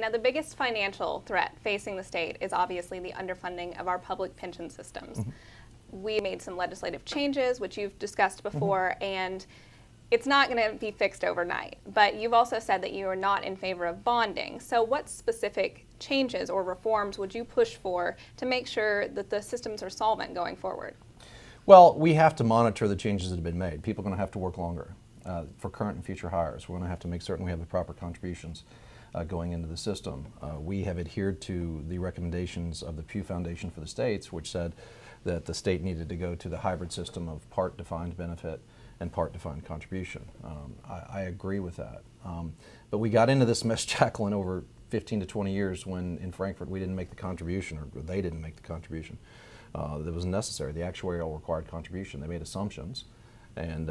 Now, the biggest financial threat facing the state is obviously the underfunding of our public pension systems. We made some legislative changes, which you've discussed before, and it's not going to be fixed overnight. But you've also said that you are not in favor of bonding. So what specific changes or reforms would you push for to make sure that the systems are solvent going forward? Well, we have to monitor the changes that have been made. People are going to have to work longer for current and future hires. We're going to have to make certain we have the proper contributions going into the system. We have adhered to the recommendations of the Pew Foundation for the States, which said that the state needed to go to the hybrid system of part defined benefit and part defined contribution. I agree with that. But we got into this mess, Jacqueline, over 15 to 20 years when in Frankfurt we didn't make the contribution, or they didn't make the contribution that was necessary, the actuarial required contribution. They made assumptions, and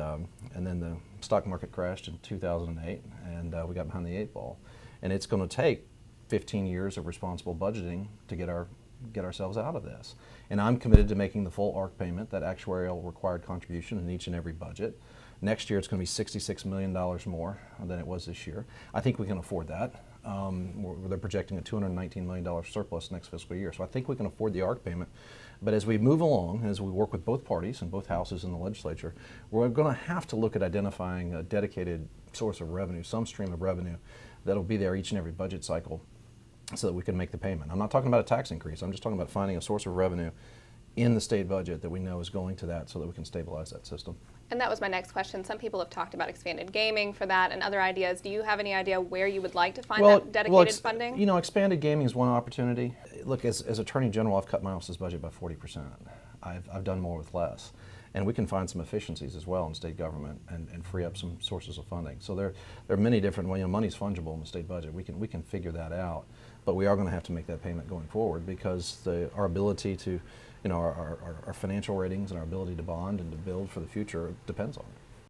then the stock market crashed in 2008, and we got behind the eight ball. And it's going to take 15 years of responsible budgeting to get ourselves out of this. And I'm committed to making the full ARC payment, that actuarial required contribution, in each and every budget. Next year it's going to be $66 million more than it was this year. I think we can afford that. They're projecting a $219 million surplus next fiscal year. So I think we can afford the ARC payment. But as we move along, as we work with both parties and both houses in the legislature, we're going to have to look at identifying a dedicated source of revenue, some stream of revenue that'll be there each and every budget cycle so that we can make the payment. I'm not talking about a tax increase. I'm just talking about finding a source of revenue in the state budget that we know is going to that so that we can stabilize that system. And that was my next question. Some people have talked about expanded gaming for that and other ideas. Do you have any idea where you would like to find that dedicated funding? You know, expanded gaming is one opportunity. Look, as Attorney General, I've cut my office's budget by 40%. I've done more with less. And we can find some efficiencies as well in state government and free up some sources of funding. So there are many different ways. You know, money's fungible in the state budget. We can figure that out. But we are going to have to make that payment going forward because our ability to, you know, our financial ratings and our ability to bond and to build for the future depends on it.